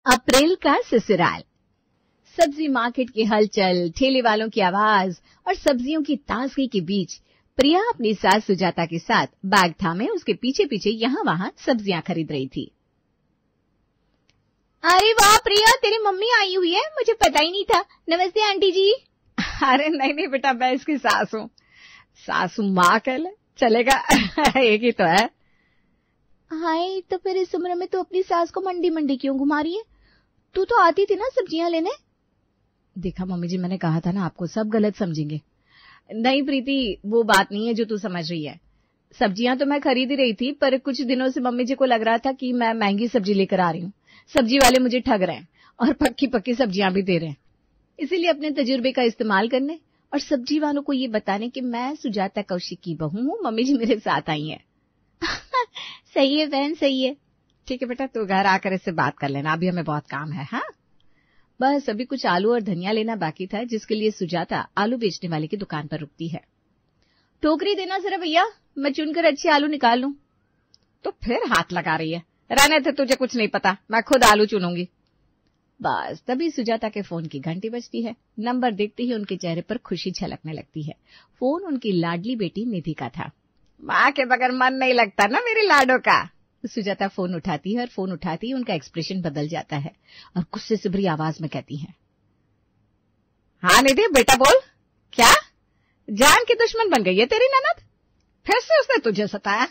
अप्रैल का ससुराल। सब्जी मार्केट की हलचल, ठेले वालों की आवाज और सब्जियों की ताजगी के बीच प्रिया अपनी सास सुजाता के साथ बैग थामे उसके पीछे पीछे यहाँ वहाँ सब्जियां खरीद रही थी। अरे वाह प्रिया, तेरी मम्मी आई हुई है, मुझे पता ही नहीं था। नमस्ते आंटी जी। अरे नहीं बेटा, मैं इसकी सास हूँ। सासू माँ कह ले, चलेगा। एक ही तो है। हाय, तो फिर इस उम्र में तू अपनी सास को मंडी मंडी क्यों घुमा रही है? तू तो आती थी ना सब्जियां लेने। देखा मम्मी जी, मैंने कहा था ना आपको, सब गलत समझेंगे। नहीं प्रीति, वो बात नहीं है जो तू समझ रही है। सब्जियां तो मैं खरीद ही रही थी, पर कुछ दिनों से मम्मी जी को लग रहा था कि मैं महंगी सब्जी लेकर आ रही हूँ। सब्जी वाले मुझे ठग रहे हैं और पक्की पक्की सब्जियां भी दे रहे हैं। इसीलिए अपने तजुर्बे का इस्तेमाल करने और सब्जी वालों को ये बताने कि मैं सुजाता कौशिक की बहू हूँ, मम्मी जी मेरे साथ आई हैं। सही है बहन, सही है। ठीक है बेटा, तू घर आकर इससे बात कर लेना, अभी हमें बहुत काम है। हाँ, बस अभी कुछ आलू और धनिया लेना बाकी था, जिसके लिए सुजाता आलू बेचने वाले की दुकान पर रुकती है। टोकरी देना जरा भैया, मैं चुनकर अच्छे आलू निकाल लूं। तो फिर हाथ लगा रही है। रहने थे, तुझे कुछ नहीं पता, मैं खुद आलू चुनूंगी। बस तभी सुजाता के फोन की घंटी बजती है। नंबर देखते ही उनके चेहरे पर खुशी झलकने लगती है। फोन उनकी लाडली बेटी निधि का था। माँ के बगैर मन नहीं लगता ना मेरी लाडो का। सुजाता फोन उठाती है और फोन उठाती ही उनका एक्सप्रेशन बदल जाता है और गुस्से से भरी आवाज में कहती है, हाँ निधि बेटा बोल। क्या जान की दुश्मन बन गई है तेरी ननद? फिर से उसने तुझे सताया?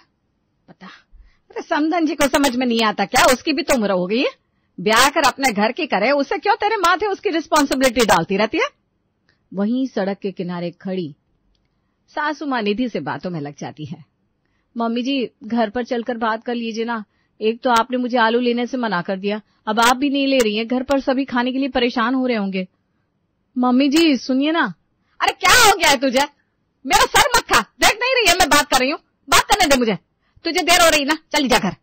पता, अरे समधन जी को समझ में नहीं आता क्या? उसकी भी तो उम्र हो गई है, ब्याह कर अपने घर की करे, उसे क्यों तेरे माथे उसकी रिस्पॉन्सिबिलिटी डालती रहती है? वहीं सड़क के किनारे खड़ी सासू माँ निधि से बातों में लग जाती है। मम्मी जी, घर पर चलकर बात कर लीजिए ना। एक तो आपने मुझे आलू लेने से मना कर दिया, अब आप भी नहीं ले रही हैं। घर पर सभी खाने के लिए परेशान हो रहे होंगे। मम्मी जी सुनिए ना। अरे क्या हो गया है तुझे? मेरा सर मत खा, देख नहीं रही है मैं बात कर रही हूँ, बात करने दे मुझे। तुझे देर हो रही ना, चल जा घर।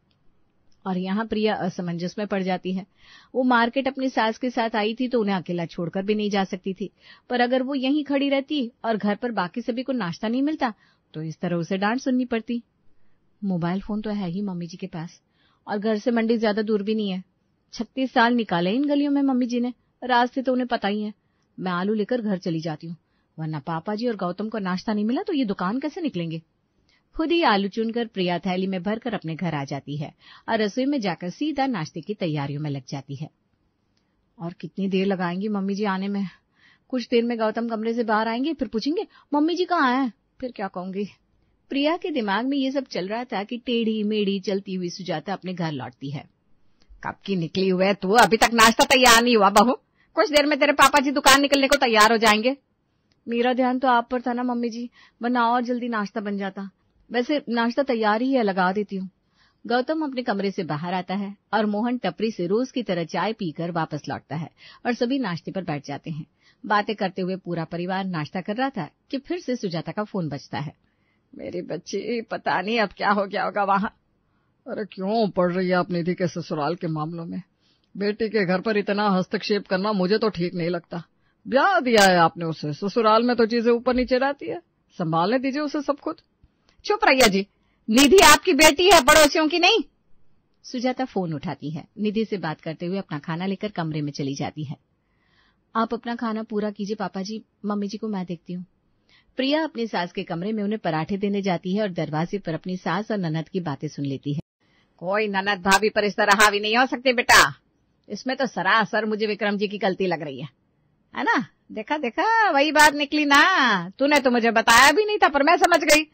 और यहाँ प्रिया असमंजस में पड़ जाती है। वो मार्केट अपनी सास के साथ आई थी तो उन्हें अकेला छोड़कर भी नहीं जा सकती थी, पर अगर वो यहीं खड़ी रहती और घर पर बाकी सभी को नाश्ता नहीं मिलता तो इस तरह उसे डांट सुननी पड़ती। मोबाइल फोन तो है ही मम्मी जी के पास, और घर से मंडी ज्यादा दूर भी नहीं है। 36 साल निकाले इन गलियों में मम्मी जी ने, रास्ते तो उन्हें पता ही है। मैं आलू लेकर घर चली जाती हूँ, वरना पापा जी और गौतम को नाश्ता नहीं मिला तो ये दुकान कैसे निकलेंगे। खुद ही आलू चुनकर प्रिया थैली में भरकर अपने घर आ जाती है और रसोई में जाकर सीधा नाश्ते की तैयारियों में लग जाती है। और कितनी देर लगाएंगी मम्मी जी आने में? कुछ देर में गौतम कमरे से बाहर आएंगे, फिर पूछेंगे मम्मी जी कहाँ हैं, फिर क्या कहूंगी। प्रिया के दिमाग में ये सब चल रहा था कि टेढ़ी मेढ़ी चलती हुई सुजाता अपने घर लौटती है। कब की निकली हुई है तू, अभी तक नाश्ता तैयार नहीं हुआ बहू? कुछ देर में तेरे पापा जी दुकान निकलने को तैयार हो जाएंगे। मेरा ध्यान तो आप पर था ना मम्मी जी, वरना और जल्दी नाश्ता बन जाता। वैसे नाश्ता तैयार ही है, लगा देती हूँ। गौतम अपने कमरे से बाहर आता है और मोहन टपरी से रोज की तरह चाय पीकर वापस लौटता है और सभी नाश्ते पर बैठ जाते हैं। बातें करते हुए पूरा परिवार नाश्ता कर रहा था कि फिर से सुजाता का फोन बजता है। मेरी बच्ची, पता नहीं अब क्या हो गया होगा वहां। अरे क्यों पड़ रही है आप निधि के ससुराल के मामलों में? बेटी के घर पर इतना हस्तक्षेप करना मुझे तो ठीक नहीं लगता। ब्याह दिया है आपने उसे, ससुराल में तो चीजें ऊपर नीचे रहती है, संभालने दीजिए उसे सब खुद। चुप रहिए जी, निधि आपकी बेटी है, पड़ोसियों की नहीं। सुजाता फोन उठाती है, निधि से बात करते हुए अपना खाना लेकर कमरे में चली जाती है। आप अपना खाना पूरा कीजिए पापा जी, मम्मी जी को मैं देखती हूँ। प्रिया अपनी सास के कमरे में उन्हें पराठे देने जाती है और दरवाजे पर अपनी सास और ननद की बातें सुन लेती है। कोई ननद भाभी पर इस तरह हावी नहीं हो सकती बेटा, इसमें तो सरासर मुझे विक्रम जी की गलती लग रही है ना? देखा देखा, वही बात निकली ना। तूने तो मुझे बताया भी नहीं था, पर मैं समझ गई।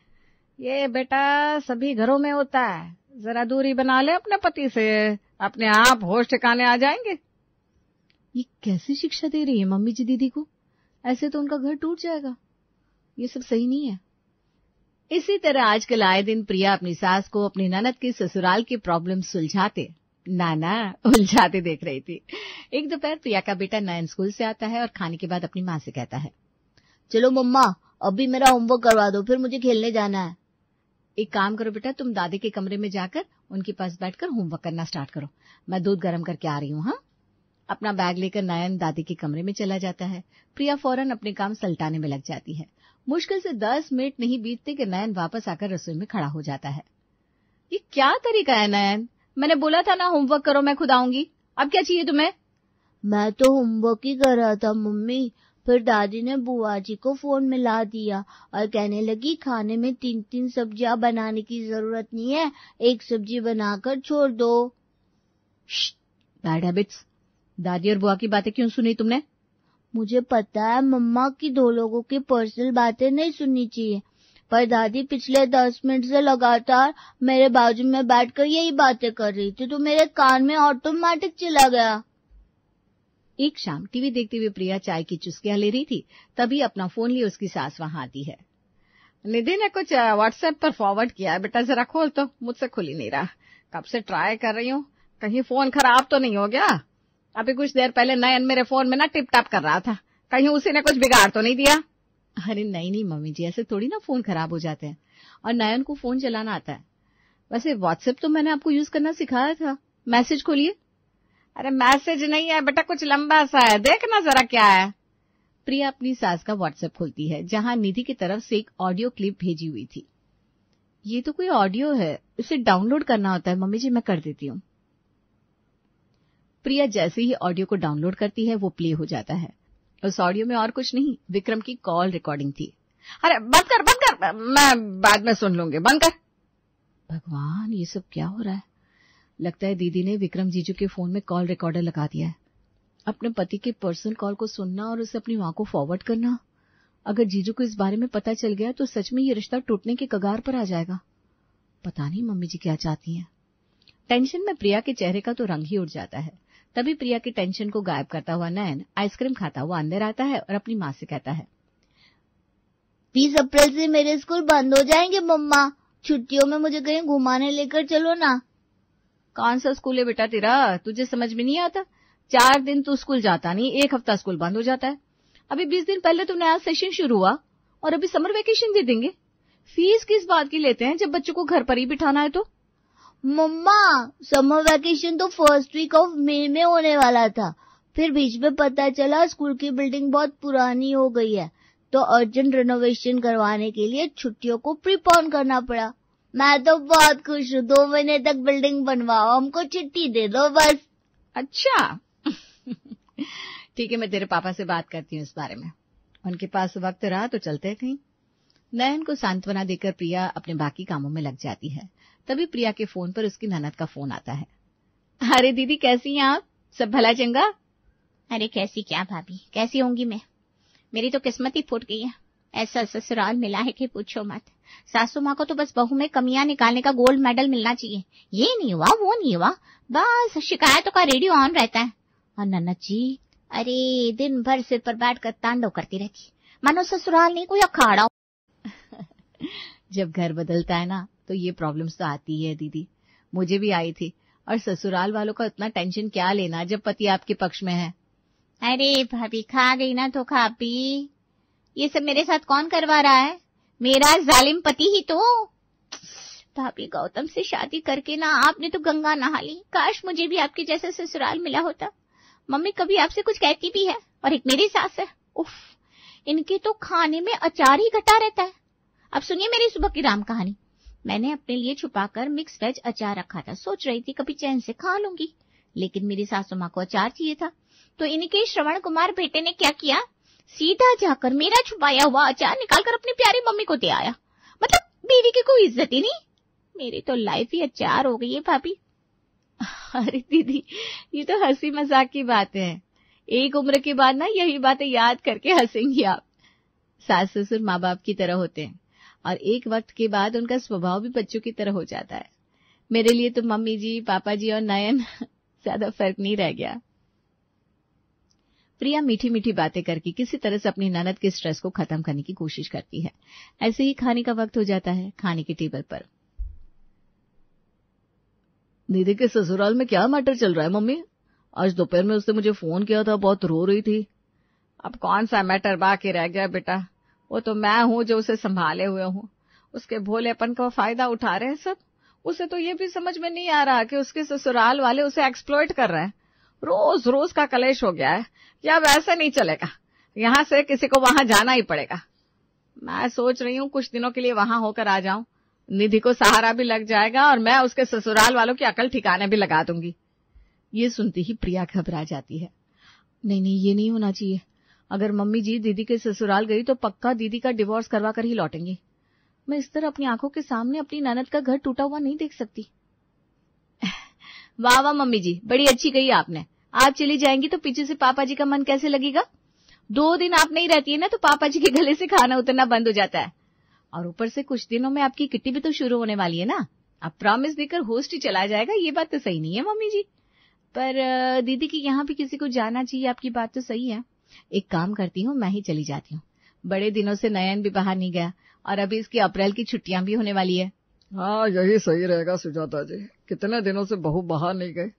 ये बेटा सभी घरों में होता है, जरा दूरी बना ले अपने पति से, अपने आप होश ठिकाने आ जाएंगे। ये कैसी शिक्षा दे रही है मम्मी जी दीदी को? ऐसे तो उनका घर टूट जाएगा, ये सब सही नहीं है। इसी तरह आजकल आए दिन प्रिया अपनी सास को अपनी ननद के ससुराल की प्रॉब्लम सुलझाते उलझाते देख रही थी। एक दोपहर प्रिया का बेटा नयन स्कूल से आता है और खाने के बाद अपनी माँ से कहता है, चलो मम्मा अभी मेरा होमवर्क करवा दो, फिर मुझे खेलने जाना है। एक काम करो बेटा, तुम दादी के कमरे में जाकर उनके पास बैठकर होमवर्क करना स्टार्ट करो, मैं दूध गर्म करके आ रही हूँ। हाँ। अपना बैग लेकर नयन दादी के कमरे में चला जाता है। प्रिया फौरन अपने काम सलटाने में लग जाती है। मुश्किल से 10 मिनट नहीं बीतते कि नयन वापस आकर रसोई में खड़ा हो जाता है। ये क्या तरीका है नयन? मैंने बोला था ना होमवर्क करो, मैं खुद आऊंगी। अब क्या चाहिए तुम्हें? मैं तो होमवर्क ही कर रहा था मम्मी, फिर दादी ने बुआ जी को फोन मिला दिया और कहने लगी खाने में 3-3 सब्जियां बनाने की जरूरत नहीं है, एक सब्जी बनाकर छोड़ दो। Bad habits. दादी और बुआ की बातें क्यों सुनी तुमने? मुझे पता है मम्मा की 2 लोगों की पर्सनल बातें नहीं सुननी चाहिए, पर दादी पिछले 10 मिनट से लगातार मेरे बाजू में बैठकर यही बातें कर रही थी, तो मेरे कान में ऑटोमेटिक चला गया। एक शाम टीवी देखते हुए प्रिया चाय की चुस्कियां ले रही थी, तभी अपना फोन लिए उसकी सास वहां आती है। निधि ने कुछ व्हाट्सएप पर फॉरवर्ड किया है, बेटा जरा खोल तो। मुझसे खुल ही नहीं रहा, कब से ट्राई कर रही हूँ, कहीं फोन खराब तो नहीं हो गया। अभी कुछ देर पहले नयन मेरे फोन में ना टिप टाप कर रहा था, कहीं उसी ने कुछ बिगाड़ तो नहीं दिया? अरे नहीं मम्मी जी, ऐसे थोड़ी ना फोन खराब हो जाते हैं, और नयन को फोन चलाना आता है। वैसे व्हाट्सएप तो मैंने आपको यूज करना सिखाया था। मैसेज खोलिए। अरे मैसेज नहीं है बेटा, कुछ लंबा सा है, देखना जरा क्या है। प्रिया अपनी सास का व्हाट्सएप खोलती है, जहां निधि की तरफ से एक ऑडियो क्लिप भेजी हुई थी। ये तो कोई ऑडियो है, इसे डाउनलोड करना होता है। मम्मी जी मैं कर देती हूँ। प्रिया जैसे ही ऑडियो को डाउनलोड करती है वो प्ले हो जाता है। उस ऑडियो में और कुछ नहीं, विक्रम की कॉल रिकॉर्डिंग थी। अरे बंद कर, मैं बाद में सुन लूंगी, बंद कर। भगवान, ये सब क्या हो रहा है? लगता है दीदी ने विक्रम जीजू के फोन में कॉल रिकॉर्डर लगा दिया है। अपने पति के पर्सनल कॉल को सुनना और उसे अपनी मां को फॉरवर्ड करना। अगर जीजू को इस बारे में पता चल गया तो सच में ये रिश्ता टूटने के कगार पर आ जाएगा। पता नहीं मम्मी जी क्या चाहती हैं। टेंशन में प्रिया के चेहरे का तो रंग ही उड़ जाता है। तभी प्रिया की टेंशन को गायब करता हुआ नयन आइसक्रीम खाता हुआ अंदर आता है और अपनी मां से कहता है, 20 अप्रैल से मेरे स्कूल बंद हो जाएंगे मम्मा, छुट्टियों में मुझे कहीं घुमाने लेकर चलो ना। कौन सा स्कूल है बेटा तेरा, तुझे समझ में नहीं आता? 4 दिन तू स्कूल जाता नहीं, 1 हफ्ता स्कूल बंद हो जाता है। अभी 20 दिन पहले तो नया सेशन शुरू हुआ और अभी समर वेकेशन दे देंगे। फीस किस बात की लेते हैं जब बच्चों को घर पर ही बिठाना है तो? मम्मा, समर वैकेशन तो फर्स्ट वीक ऑफ मई में होने वाला था, फिर बीच में पता चला स्कूल की बिल्डिंग बहुत पुरानी हो गई है, तो अर्जेंट रिनोवेशन करवाने के लिए छुट्टियों को प्रीपोन करना पड़ा। मैं तो बहुत खुश हूँ, 2 महीने तक बिल्डिंग बनवाओ, हमको छुट्टी दे दो बस। अच्छा ठीक है, मैं तेरे पापा से बात करती हूँ इस बारे में। उनके पास वक्त रहा तो चलते हैं कहीं। नयन को सांत्वना देकर प्रिया अपने बाकी कामों में लग जाती है। तभी प्रिया के फोन पर उसकी ननद का फोन आता है। अरे दीदी कैसी हैं आप, सब भला चंगा? अरे कैसी क्या भाभी, कैसी होंगी मैं, मेरी तो किस्मत ही फूट गई है। ऐसा ससुराल मिला है कि पूछो मत। सासू माँ को तो बस बहू में कमियां निकालने का गोल्ड मेडल मिलना चाहिए। ये नहीं हुआ, वो नहीं हुआ, बस शिकायतों का रेडियो ऑन रहता है। और ननद जी, अरे दिन भर सिर पर बैठकर तांडव करती रहती, मानो ससुराल नहीं कोई अखाड़ा। जब घर बदलता है ना तो ये प्रॉब्लम्स तो आती है दीदी, मुझे भी आई थी। और ससुराल वालों का इतना टेंशन क्या लेना जब पति आपके पक्ष में है। अरे भाभी खा गई ना तो खा पी, ये सब मेरे साथ कौन करवा रहा है, मेरा जालिम पति ही तो। भाभी गौतम से शादी करके ना आपने तो गंगा नहा ली, काश मुझे भी आपके जैसा ससुराल मिला होता। मम्मी कभी आपसे कुछ कहती भी है, और एक मेरी सास है, उफ, इनके तो खाने में अचार ही घटा रहता है। अब सुनिए मेरी सुबह की राम कहानी। मैंने अपने लिए छुपाकर मिक्स वेज अचार रखा था, सोच रही थी कभी चैन से खा लूंगी, लेकिन मेरी सासू माँ को अचार चाहिए था। तो इनके श्रवण कुमार बेटे ने क्या किया, सीधा जाकर मेरा छुपाया हुआ अचार निकालकर अपनी प्यारी मम्मी को दे आया। मतलब बीवी की कोई इज्जत ही नहीं, मेरी तो लाइफ ही अचार हो गई है भाभी। अरे दीदी, ये तो हंसी मजाक की बातें हैं, एक उम्र के बाद ना यही बातें याद करके हंसेंगी आप। सास ससुर माँ बाप की तरह होते हैं और एक वक्त के बाद उनका स्वभाव भी बच्चों की तरह हो जाता है। मेरे लिए तो मम्मी जी, पापा जी और नयन ज्यादा फर्क नहीं रह गया। प्रिया मीठी मीठी बातें करके किसी तरह से अपनी ननद के स्ट्रेस को खत्म करने की कोशिश करती है। ऐसे ही खाने का वक्त हो जाता है। खाने के टेबल पर दीदी के ससुराल में क्या मैटर चल रहा है मम्मी? आज दोपहर में उसने मुझे फोन किया था, बहुत रो रही थी। अब कौन सा मैटर बाकी रह गया बेटा, वो तो मैं हूं जो उसे संभाले हुए हूं। उसके भोलेपन का फायदा उठा रहे हैं सब। उसे तो ये भी समझ में नहीं आ रहा कि उसके ससुराल वाले उसे एक्सप्लॉइट कर रहे हैं। रोज रोज का कलेश हो गया है, या वैसा नहीं चलेगा, यहां से किसी को वहां जाना ही पड़ेगा। मैं सोच रही हूँ कुछ दिनों के लिए वहां होकर आ जाऊं, निधि को सहारा भी लग जाएगा और मैं उसके ससुराल वालों की अकल ठिकाने भी लगा दूंगी। ये सुनते ही प्रिया घबरा जाती है। नहीं, ये नहीं होना चाहिए। अगर मम्मी जी दीदी के ससुराल गई तो पक्का दीदी का डिवोर्स करवा कर ही लौटेंगी। मैं इस तरह अपनी आंखों के सामने अपनी ननद का घर टूटा हुआ नहीं देख सकती। वाह मम्मी जी, बड़ी अच्छी कही आपने। आप चली जाएंगी तो पीछे से पापा जी का मन कैसे लगेगा? 2 दिन आप नहीं रहती है ना तो पापा जी के गले से खाना उतरना बंद हो जाता है। और ऊपर से कुछ दिनों में आपकी किट्टी भी तो शुरू होने वाली है ना। अब प्रॉमिस देकर होस्ट ही चला जाएगा, ये बात तो सही नहीं है मम्मी जी। पर दीदी की यहाँ भी किसी को जाना चाहिए, आपकी बात तो सही है। एक काम करती हूँ, मैं ही चली जाती हूँ। बड़े दिनों से नयन भी बाहर नहीं गया और अभी इसकी अप्रैल की छुट्टियां भी होने वाली है। हाँ, यही सही रहेगा सुजाता जी। कितने दिनों से बहू बाहर नहीं गए।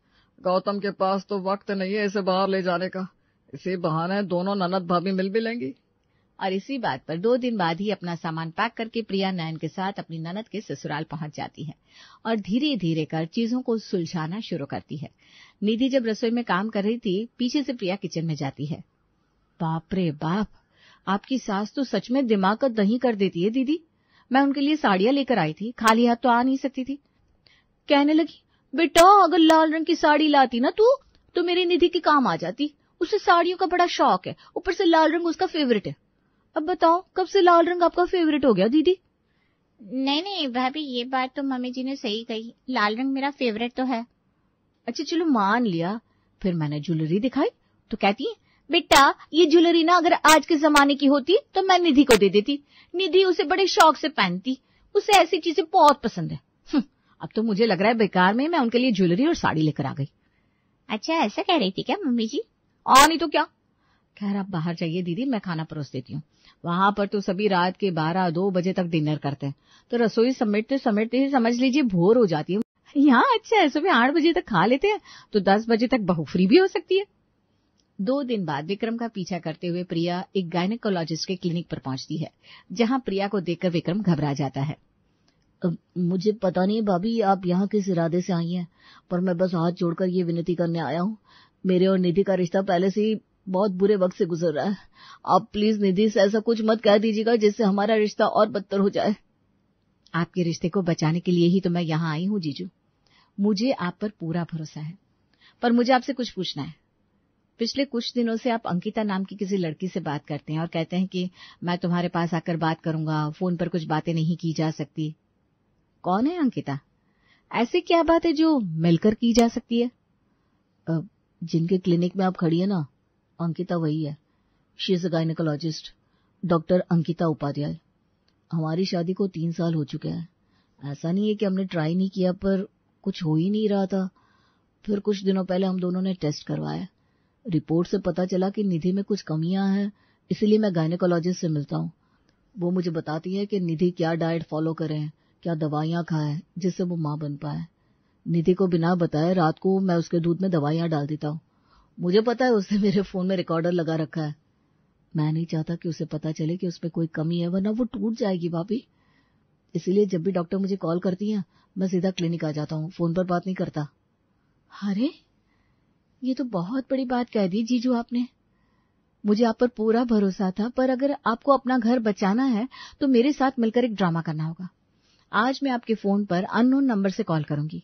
गौतम के पास तो वक्त नहीं है इसे बाहर ले जाने का। इसी बहाने दोनों ननद भाभी मिल भी लेंगी। और इसी बात पर 2 दिन बाद ही अपना सामान पैक करके प्रिया नयन के साथ अपनी ननद के ससुराल पहुंच जाती है और धीरे धीरे कर चीजों को सुलझाना शुरू करती है। निधि जब रसोई में काम कर रही थी, पीछे से प्रिया किचन में जाती है। बाप रे बाप, आपकी सास तो सच में दिमाग का दही कर देती है दीदी। मैं उनके लिए साड़ियां लेकर आई थी, खाली हाथ तो आ नहीं सकती थी। कहने लगी, बेटा अगर लाल रंग की साड़ी लाती ना तू तो मेरी निधि के काम आ जाती। उसे साड़ियों का बड़ा शौक है, ऊपर से लाल रंग उसका फेवरेट है। अब बताओ, कब से लाल रंग आपका फेवरेट हो गया दीदी? नहीं भाभी, ये बात तो मम्मी जी ने सही कही। लाल रंग मेरा फेवरेट तो है। अच्छा चलो मान लिया। फिर मैंने ज्वेलरी दिखाई तो कहती है, बेटा ये ज्वेलरी ना अगर आज के जमाने की होती तो मैं निधि को दे देती। निधि उसे बड़े शौक से पहनती, उसे ऐसी चीजें बहुत पसंद है। अब तो मुझे लग रहा है बेकार में मैं उनके लिए ज्वेलरी और साड़ी लेकर आ गई। अच्छा ऐसा कह रही थी क्या मम्मी जी? और नहीं तो क्या। खैर आप बाहर जाइए दीदी, मैं खाना परोस देती हूँ। वहां पर तो सभी रात के 12-2 बजे तक डिनर करते हैं, तो रसोई समेटते समेटते समझ लीजिए भोर हो जाती है। यहाँ अच्छा है, सुबह 8 बजे तक खा लेते हैं तो 10 बजे तक बहू फ्री भी हो सकती है। 2 दिन बाद विक्रम का पीछा करते हुए प्रिया एक गायनेकोलॉजिस्ट के क्लिनिक पर पहुंचती है, जहां प्रिया को देखकर विक्रम घबरा जाता है। मुझे पता नहीं भाभी आप यहाँ किस इरादे से आई हैं, पर मैं बस हाथ जोड़कर ये विनती करने आया हूँ। मेरे और निधि का रिश्ता पहले से ही बहुत बुरे वक्त से गुजर रहा है। आप प्लीज निधि से ऐसा कुछ मत कह दीजिएगा जिससे हमारा रिश्ता और बदतर हो जाए। आपके रिश्ते को बचाने के लिए ही तो मैं यहाँ आई हूँ जीजू। मुझे आप पर पूरा भरोसा है, पर मुझे आपसे कुछ पूछना है। पिछले कुछ दिनों से आप अंकिता नाम की किसी लड़की से बात करते हैं और कहते हैं कि मैं तुम्हारे पास आकर बात करूंगा, फोन पर कुछ बातें नहीं की जा सकती। कौन है अंकिता? ऐसी क्या बात है जो मिलकर की जा सकती है? जिनके क्लिनिक में आप खड़ी है ना, अंकिता वही है। She is a gynaecologist, doctor Ankita Upadhyay. हमारी शादी को 3 साल हो चुके हैं। ऐसा नहीं है कि हमने ट्राई नहीं किया, पर कुछ हो ही नहीं रहा था। फिर कुछ दिनों पहले हम दोनों ने टेस्ट करवाया। रिपोर्ट से पता चला कि निधि में कुछ कमियां हैं, इसलिए मैं गायनेकोलॉजिस्ट से मिलता हूँ। वो मुझे बताती है कि निधि क्या डाइट फॉलो करें, क्या दवाइयां खाएं जिससे वो मां बन पाए। निधि को बिना बताए रात को मैं उसके दूध में दवाइयां डाल देता हूँ। मुझे पता है उसने मेरे फोन में रिकॉर्डर लगा रखा है। मैं नहीं चाहता कि उसे पता चले कि उसमें कोई कमी है, वरना वो टूट जाएगी भाभी। इसीलिए जब भी डॉक्टर मुझे कॉल करती है मैं सीधा क्लिनिक आ जाता हूँ, फोन पर बात नहीं करता। अरे ये तो बहुत बड़ी बात कह दी जीजू आपने। मुझे आप पर पूरा भरोसा था, पर अगर आपको अपना घर बचाना है तो मेरे साथ मिलकर एक ड्रामा करना होगा। आज मैं आपके फोन पर अननोन नंबर से कॉल करूंगी।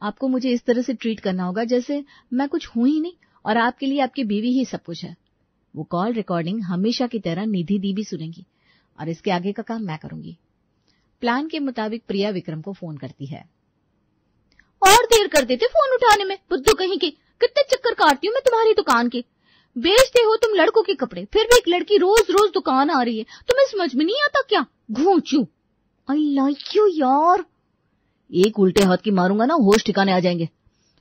आपको मुझे इस तरह से ट्रीट करना होगा जैसे मैं कुछ हूं ही नहीं और आपके लिए आपकी बीवी ही सब कुछ है। वो कॉल रिकॉर्डिंग हमेशा की तरह निधि दी भी सुनेंगी और इसके आगे का काम मैं करूंगी। प्लान के मुताबिक प्रिया विक्रम को फोन करती है। और देर कर देते फोन उठाने में, बुद्धू कहीं की। कितने चक्कर काटती हूँ मैं तुम्हारी दुकान के। बेचते हो तुम लड़कों के कपड़े, फिर भी एक लड़की रोज रोज दुकान आ रही है, तुम्हें समझ में नहीं आता क्या? घूंचू आई लाइक यू यार। एक उल्टे हाथ की मारूंगा ना, होश ठिकाने आ जाएंगे।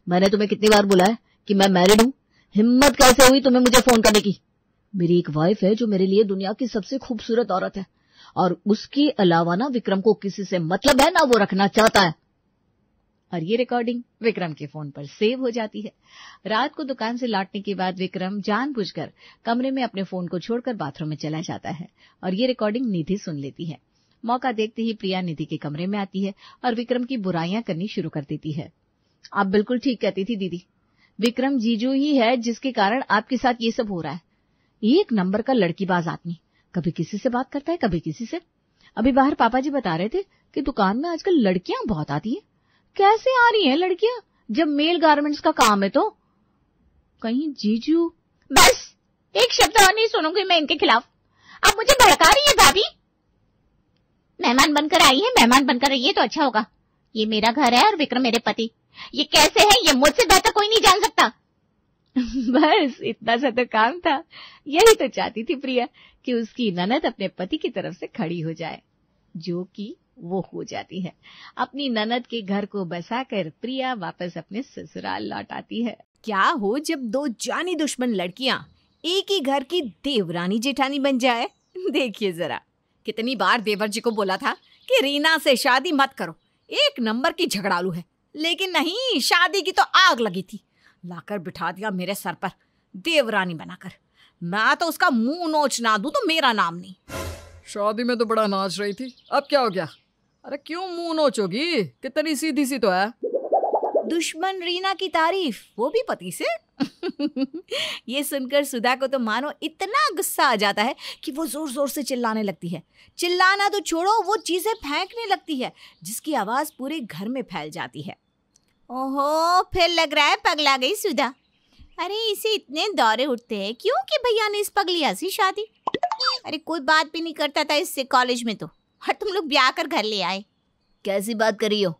मैंने तुम्हें कितनी बार बुलाया कि मैं मैरिड हूँ? हिम्मत कैसे हुई तुम्हें मुझे फोन करने की? मेरी एक वाइफ है जो मेरे लिए दुनिया की सबसे खूबसूरत औरत है, और उसके अलावा ना विक्रम को किसी से मतलब है ना वो रखना चाहता है। और ये रिकॉर्डिंग विक्रम के फोन पर सेव हो जाती है। रात को दुकान से लौटने के बाद विक्रम जानबूझकर कमरे में अपने फोन को छोड़कर बाथरूम में चला जाता है और ये रिकॉर्डिंग निधि सुन लेती है। मौका देखते ही प्रिया निधि के कमरे में आती है और विक्रम की बुराइयां करनी शुरू कर देती है। आप बिल्कुल ठीक कहती थी दीदी, विक्रम जीजू ही है जिसके कारण आपके साथ ये सब हो रहा है। एक नंबर का लड़कीबाज आदमी, कभी किसी से बात करता है कभी किसी से। अभी बाहर पापा जी बता रहे थे कि दुकान में आजकल लड़कियां बहुत आती हैं। कैसे आ रही हैं लड़कियां? जब मेल गारमेंट्स का काम है तो। कहीं जीजू। बस एक शब्द और नहीं सुनूंगी मैं इनके खिलाफ। आप मुझे भड़का रही है भाभी। मेहमान बनकर आई है, मेहमान बनकर रही है तो अच्छा होगा। ये मेरा घर है और विक्रम मेरे पति। ये कैसे है ये मुझसे बेहतर कोई नहीं जान सकता। बस इतना सा तो काम था। यही तो चाहती थी प्रिया कि उसकी ननद अपने पति की तरफ से खड़ी हो जाए, जो कि वो हो जाती है। अपनी ननद के घर को बसाकर प्रिया वापस अपने ससुराल लौट आती है। क्या हो जब दो जानी दुश्मन लड़कियां एक ही घर की देवरानी जेठानी बन जाए। देखिए जरा, कितनी बार देवर जी को बोला था कि रीना से शादी मत करो, एक नंबर की झगड़ालू है, लेकिन नहीं, शादी की तो आग लगी थी, लाकर बिठा दिया मेरे सर पर देवरानी बनाकर। मैं तो उसका मुंह नोच ना दूं तो मेरा नाम नहीं। शादी में तो बड़ा नाच रही थी, अब क्या हो गया? अरे क्यों मुंह नोचोगी, कितनी सीधी सी तो है। दुश्मन रीना की तारीफ, वो भी पति से। ये सुनकर सुधा को तो मानो इतना गुस्सा आ जाता है कि वो जोर जोर से चिल्लाने लगती है। चिल्लाना तो छोड़ो, वो चीजें फेंकने लगती है जिसकी आवाज पूरे घर में फैल जाती है। ओहो, फिर लग रहा है पगला गई सुधा। अरे इसे इतने दौरे उठते हैं क्यों कि भैया ने इस पगलिया से शादी। अरे कोई बात भी नहीं करता था इससे कॉलेज में तो, और तुम लोग ब्याह कर घर ले आए। कैसी बात करी हो?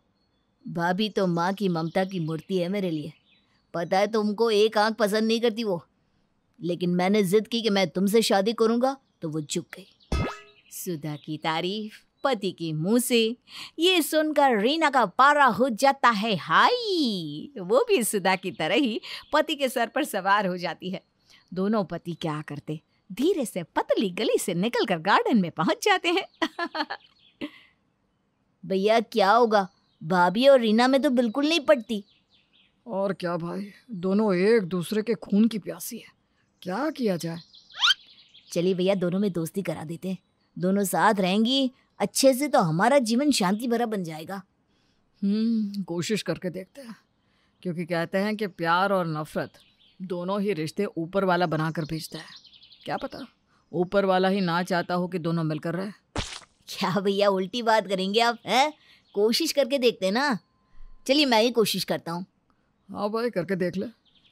भाभी तो माँ की ममता की मूर्ति है मेरे लिए। पता है तुमको एक आंख पसंद नहीं करती वो, लेकिन मैंने जिद की कि मैं तुमसे शादी करूंगा तो वो झुक गई। सुधा की तारीफ पति के मुंह से, ये सुनकर रीना का पारा हो जाता है हाई। वो भी सुधा की तरह ही पति के सर पर सवार हो जाती है। दोनों पति क्या करते, धीरे से पतली गली से निकलकर गार्डन में पहुंच जाते हैं। भैया क्या होगा, भाभी और रीना में तो बिल्कुल नहीं पड़ती। और क्या भाई, दोनों एक दूसरे के खून की प्यासी है, क्या किया जाए। चलिए भैया, दोनों में दोस्ती करा देते हैं, दोनों साथ रहेंगी अच्छे से तो हमारा जीवन शांति भरा बन जाएगा। कोशिश करके देखते हैं, क्योंकि कहते हैं कि प्यार और नफरत दोनों ही रिश्ते ऊपर वाला बनाकर भेजता है। क्या पता ऊपर वाला ही ना चाहता हो कि दोनों मिलकर रहे। क्या भैया उल्टी बात करेंगे आप, हैं? कोशिश करके देखते हैं ना। चलिए मैं ही कोशिश करता हूँ। हाँ भाई, करके देख ले,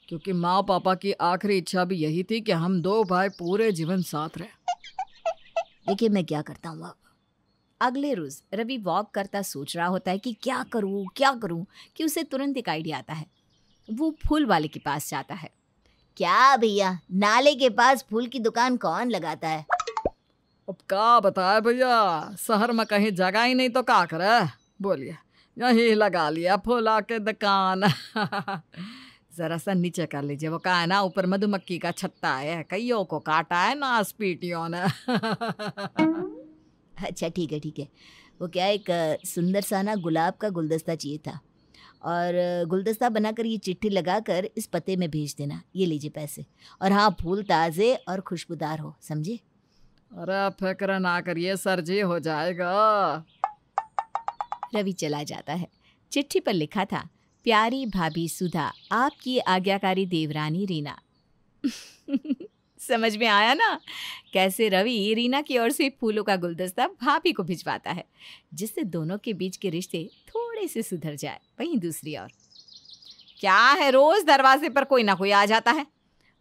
क्योंकि माँ पापा की आखिरी इच्छा भी यही थी कि हम दो भाई पूरे जीवन साथ रहे। देखिए मैं क्या करता हूँ अब। अगले रोज रवि वॉक करता सोच रहा होता है कि क्या करूँ कि उसे तुरंत एक आइडिया आता है। वो फूल वाले के पास जाता है। क्या भैया, नाले के पास फूल की दुकान कौन लगाता है? अब क्या बताए भैया, शहर में कहीं जगह ही नहीं तो क्या करे, बोलिए यही लगा लिया फूला के दुकान। जरा सा नीचे कर लीजिए, वो कहा है ना ऊपर मधुमक्खी का छत्ता है, कईयों को काटा है ना स्पीटियों ने। अच्छा ठीक है। वो क्या, एक सुंदर सा ना गुलाब का गुलदस्ता चाहिए था, और गुलदस्ता बनाकर ये चिट्ठी लगाकर इस पते में भेज देना। ये लीजिए पैसे, और हाँ फूल ताज़े और खुशबूदार हो, समझे? अरे फिक्र ना करिए सर जी, हो जाएगा। रवि चला जाता है। चिट्ठी पर लिखा था, प्यारी भाभी सुधा, आपकी आज्ञाकारी देवरानी रीना। समझ में आया ना कैसे रवि रीना की ओर से फूलों का गुलदस्ता भाभी को भिजवाता है, जिससे दोनों के बीच के रिश्ते थोड़े से सुधर जाए। वहीं दूसरी ओर क्या है, रोज दरवाजे पर कोई ना कोई आ जाता है।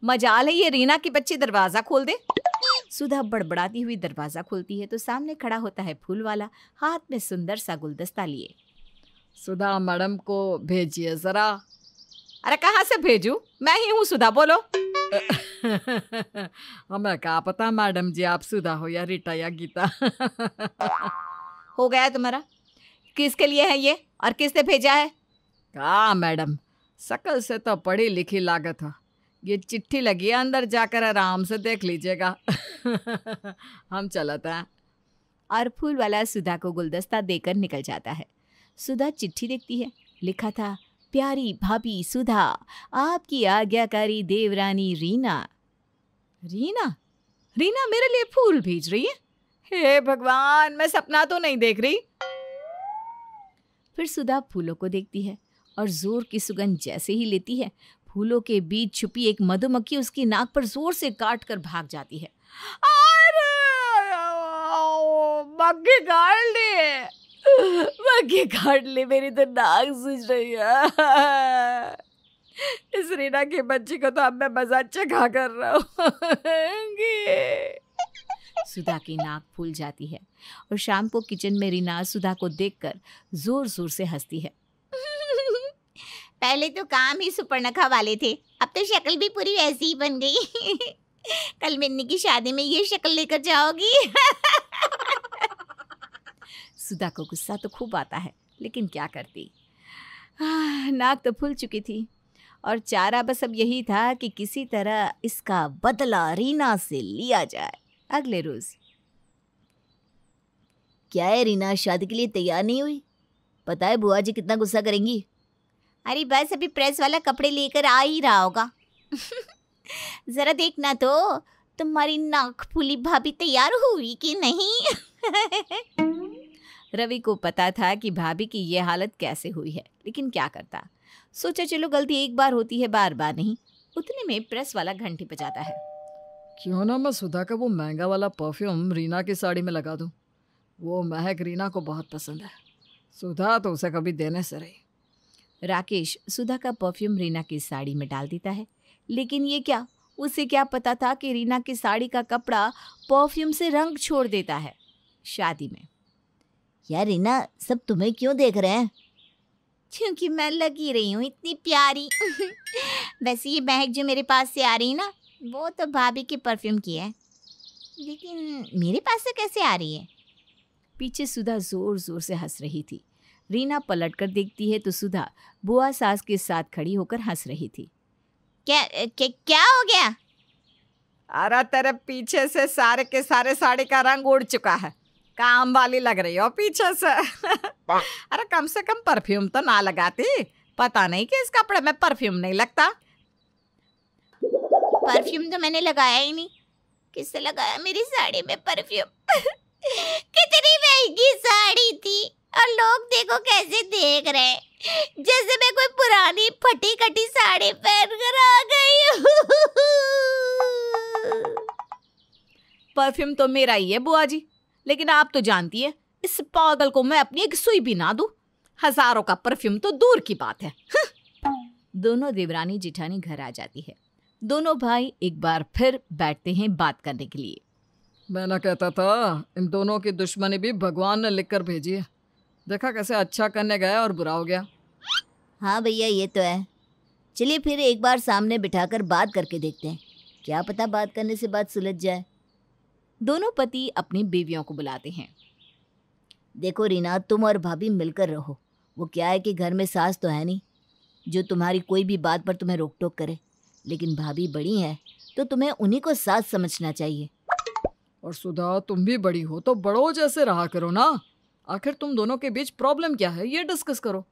मजाल है ये रीना की बच्ची दरवाजा खोल दे। सुधा बड़बड़ाती हुई दरवाजा खोलती है तो सामने खड़ा होता है फूल वाला, हाथ में सुंदर सा गुलदस्ता लिए। सुधा मैडम को भेजिए जरा। अरे कहाँ से भेजूं, मैं ही हूँ सुधा, बोलो। हमें क्या पता मैडम जी आप सुधा हो या रीटा या गीता। हो गया तुम्हारा। किसके लिए है ये और किसने भेजा है? क्या मैडम, शकल से तो पढ़ी लिखी लागत है, ये चिट्ठी लगी है, अंदर जाकर आराम से देख लीजिएगा। हम चलते हैं। और फूल वाला सुधा को गुलदस्ता देकर निकल जाता है। सुधा चिट्ठी देखती है, लिखा था, प्यारी भाभी सुधा, आपकी आज्ञाकारी देवरानी रीना। रीना रीना मेरे लिए फूल भेज रही है? हे भगवान, मैं सपना तो नहीं देख रही। फिर सुधा फूलों को देखती है और जोर की सुगंध जैसे ही लेती है, फूलों के बीच छुपी एक मधुमक्खी उसकी नाक पर जोर से काट कर भाग जाती है। अरे मक्खी काट ली। बाकी काट ले, मेरी तो नाक सूज रही है। इस रीना की बच्ची को तो अब मैं मजा चखा कर रहा हूँ। सुधा की नाक फूल जाती है और शाम को किचन में रीना सुधा को देखकर जोर जोर से हंसती है। पहले तो काम ही सुपर्णखा वाले थे, अब तो शक्ल भी पूरी वैसी ही बन गई। कल मिन्नी की शादी में ये शक्ल लेकर जाओगी। सुधा को गुस्सा तो खूब आता है, लेकिन क्या करती। नाक तो फूल चुकी थी और चारा बस अब यही था कि किसी तरह इसका बदला रीना से लिया जाए। अगले रोज, क्या है रीना, शादी के लिए तैयार नहीं हुई? पता है बुआ जी कितना गुस्सा करेंगी। अरे बस अभी प्रेस वाला कपड़े लेकर आ ही रहा होगा। जरा देखना तो तुम्हारी नाक फूली भाभी तैयार हुई कि नहीं। रवि को पता था कि भाभी की ये हालत कैसे हुई है, लेकिन क्या करता। सोचा चलो गलती एक बार होती है, बार बार नहीं। उतने में प्रेस वाला घंटी बजाता है। क्यों ना मैं सुधा का वो महंगा वाला परफ्यूम रीना की साड़ी में लगा दूं। वो महक रीना को बहुत पसंद है। सुधा तो उसे कभी देने से रही। राकेश सुधा का परफ्यूम रीना की साड़ी में डाल देता है, लेकिन ये क्या, उसे क्या पता था कि रीना की साड़ी का कपड़ा परफ्यूम से रंग छोड़ देता है। शादी में यार रीना, सब तुम्हें क्यों देख रहे हैं? क्योंकि मैं लगी रही हूँ इतनी प्यारी। वैसे ये महक जो मेरे पास से आ रही है ना, वो तो भाभी के परफ्यूम की है, लेकिन मेरे पास से कैसे आ रही है? पीछे सुधा जोर जोर से हंस रही थी। रीना पलटकर देखती है तो सुधा बुआ सास के साथ खड़ी होकर हंस रही थी। क्या हो गया? अरे तेरे पीछे से सारे के सारे साड़ी का रंग उड़ चुका है। काम वाली लग रही हो पीछे से। अरे कम से कम परफ्यूम तो ना लगाती। पता नहीं कि इस कपड़े में परफ्यूम नहीं लगता। परफ्यूम तो मैंने लगाया ही नहीं। किससे लगाया मेरी साड़ी में परफ्यूम? कितनी महंगी साड़ी थी और लोग देखो कैसे देख रहे हैं, जैसे मैं कोई पुरानी फटी कटी साड़ी पहन कर आ गई हूँ। परफ्यूम तो मेरा ही है बुआ जी, लेकिन आप तो जानती है इस पागल को मैं अपनी एक सुई भी ना दूं। हजारों का परफ्यूम तो दूर की बात है। दोनों देवरानी जिठानी घर आ जाती है। दोनों भाई एक बार फिर बैठते हैं बात करने के लिए। मैं ना कहता था, इन दोनों की दुश्मनी भी भगवान ने लिख कर भेजी है। देखा कैसे अच्छा करने गया और बुरा हो गया। हाँ भैया, ये तो है। चलिए फिर एक बार सामने बिठाकर बात करके देखते हैं, क्या पता बात करने से बात सुलझ जाए। दोनों पति अपनी बीवियों को बुलाते हैं। देखो रीना, तुम और भाभी मिलकर रहो। वो क्या है कि घर में सास तो है नहीं जो तुम्हारी कोई भी बात पर तुम्हें रोक टोक करे, लेकिन भाभी बड़ी है तो तुम्हें उन्हीं को सास समझना चाहिए। और सुधा, तुम भी बड़ी हो तो बड़ों जैसे रहा करो ना। आखिर तुम दोनों के बीच प्रॉब्लम क्या है, ये डिस्कस करो।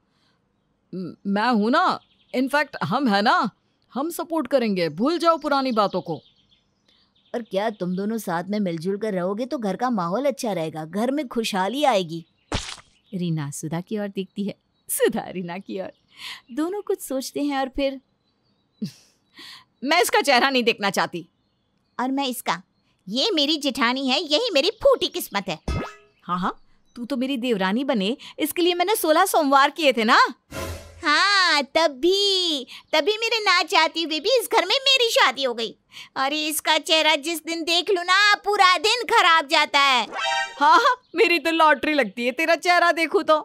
मैं हूं ना, इनफैक्ट हम है ना, हम सपोर्ट करेंगे। भूल जाओ पुरानी बातों को। और क्या तुम दोनों साथ में मिलजुल कर रहोगे तो घर का माहौल अच्छा रहेगा, घर में खुशहाली आएगी। रीना सुधा की ओर देखती है, सुधा रीना की ओर। दोनों कुछ सोचते हैं और फिर मैं इसका चेहरा नहीं देखना चाहती। और मैं इसका। ये मेरी जेठानी है, यही मेरी फूटी किस्मत है। हाँ हाँ, तू तो मेरी देवरानी बने, इसके लिए मैंने 16 सोमवार किए थे ना। हाँ, तभी मेरे ना चाहते हुए भी इस घर में मेरी शादी हो गई। अरे इसका चेहरा जिस दिन देख लूं ना, पूरा दिन खराब जाता है। हाँ हाँ, मेरी तो लॉटरी लगती है तेरा चेहरा देखूं तो।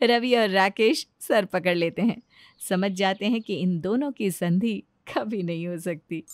रवि और राकेश सर पकड़ लेते हैं, समझ जाते हैं कि इन दोनों की संधि कभी नहीं हो सकती।